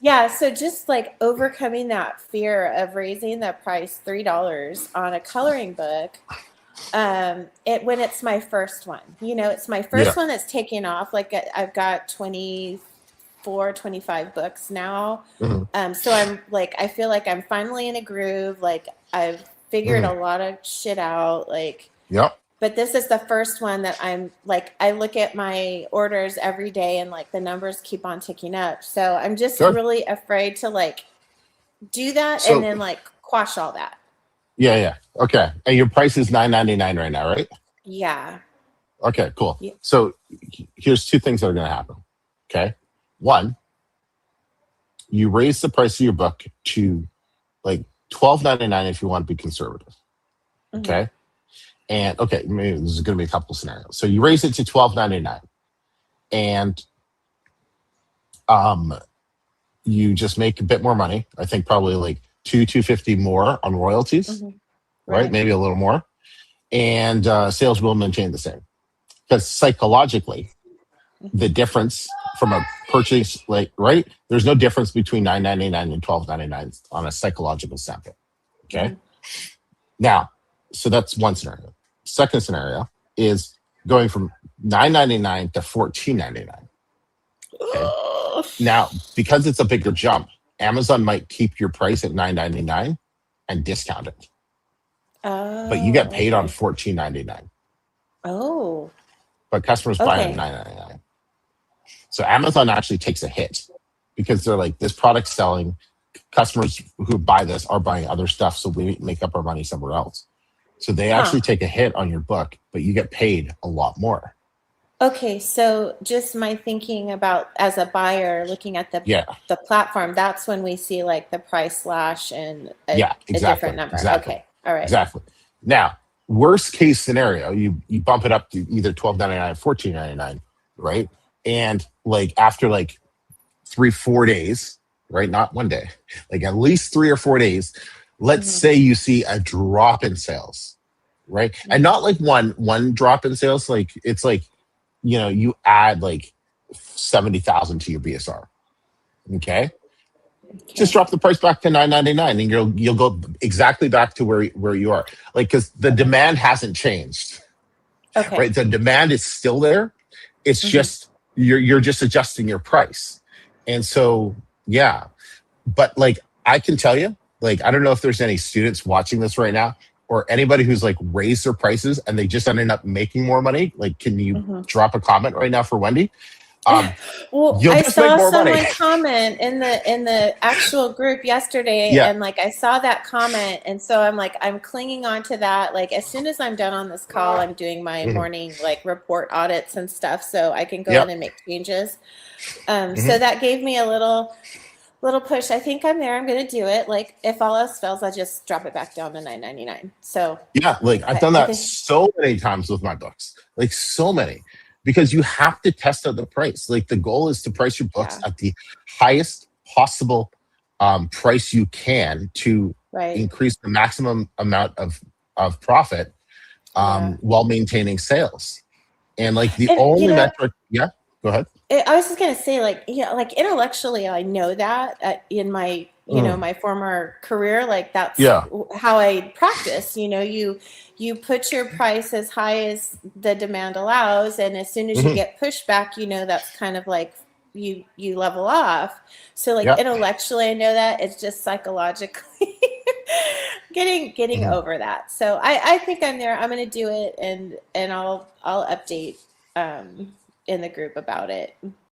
Yeah, so just like overcoming that fear of raising the price $3 on a coloring book, it when it's my first one. It's my Yeah. first one that's taking off. Like I've got 24, 25 books now. Hmm. So I'm like I feel like I'm finally in a groove. Like I've figured Hmm. a lot of shit out. Like Yep. but this is the first one that I'm like, I look at my orders every day and like the numbers keep on ticking up. So I'm just Good. really afraid to like do that and So then like quash all that. yeah, yeah. Okay. And your price is 9.99 right now, right? Yeah. Okay, cool. Yeah. So here's two things that are going to happen. Okay. One, you raise the price of your book to like 12.99 if you want to be conservative. Hmm. Okay. And okay, maybe this is going to be a couple scenarios. So you raise it to 12.99, and um, you just make a bit more money. I think probably like 250 more on royalties, Hmm. right? Right. Maybe a little more, and sales will maintain the same because psychologically, the Hmm. difference from a purchase, like right, there's no difference between 9.99 and 12.99 on a psychological standpoint. Okay, Hmm. now, so that's one scenario. Second scenario is going from 9.99 to 14.99. Okay. Now, because it's a bigger jump, Amazon might keep your price at 9.99 and discount it, but you get Oh, paid on okay. 14.99. Oh, But customers buy at okay. 9.99. So Amazon actually takes a hit because they're like, this product's selling. Customers who buy this are buying other stuff, so we make up our money somewhere else. So they Huh. actually take a hit on your book, but you get paid a lot more. Okay, so just my thinking about as a buyer looking at Yeah, the platform, that's when we see like the price slash and yeah, a different exactly, number. exactly, Okay. All right. exactly. Now, worst case scenario, you bump it up to either 12.99 or 14.99, right? And like after like 3 4 days, right? Not one day, like at least 3 or 4 days. Let's Hmm. say you see a drop in sales, right? And Hmm. not like one drop in sales. Like it's like you add like 70,000 to your BSR. Okay, just Okay. drop the price back to 9.99, and you'll go exactly back to where you are. Like because the Okay. demand hasn't changed, Okay. right? The demand is still there. It's Hmm. just you're just adjusting your price, and so yeah. But like I can tell you, like I don't know if there's any students watching this right now or anybody who's like raised their prices and they just ended up making more money. Like, can you Hmm. drop a comment right now for Wendy? Um, Well, you'll I just make saw more money. someone comment in the actual group yesterday, Yeah. and like I saw that comment, and so I'm like I'm clinging on to that. Like as soon as I'm done on this call, I'm doing my Mhm. morning like report audits and stuff, so I can go in Yep. and make changes. So Hmm. that gave me a little push. I think I'm there. I'm gonna do it. Like if all else fails, I just drop it back down to 9.99. So Yeah. Like I've done I that think so many times with my books, like so many, because you have to test out the price. Like the goal is to price your books yeah, at the highest possible price you can to right. increase the maximum amount of profit Yeah. while maintaining sales. And like the And only metric, yeah, go ahead. I was just gonna say, like, yeah, like intellectually, I know that in my, Mm, my former career, like that's yeah. how I practice. You put your price as high as the demand allows, and as soon as you Hmm. get pushback, that's kind of like you level off. So, like Yeah. intellectually, I know that. It's just psychologically getting Hmm. over that. So I think I'm there. I'm gonna do it, and I'll update in the group about it.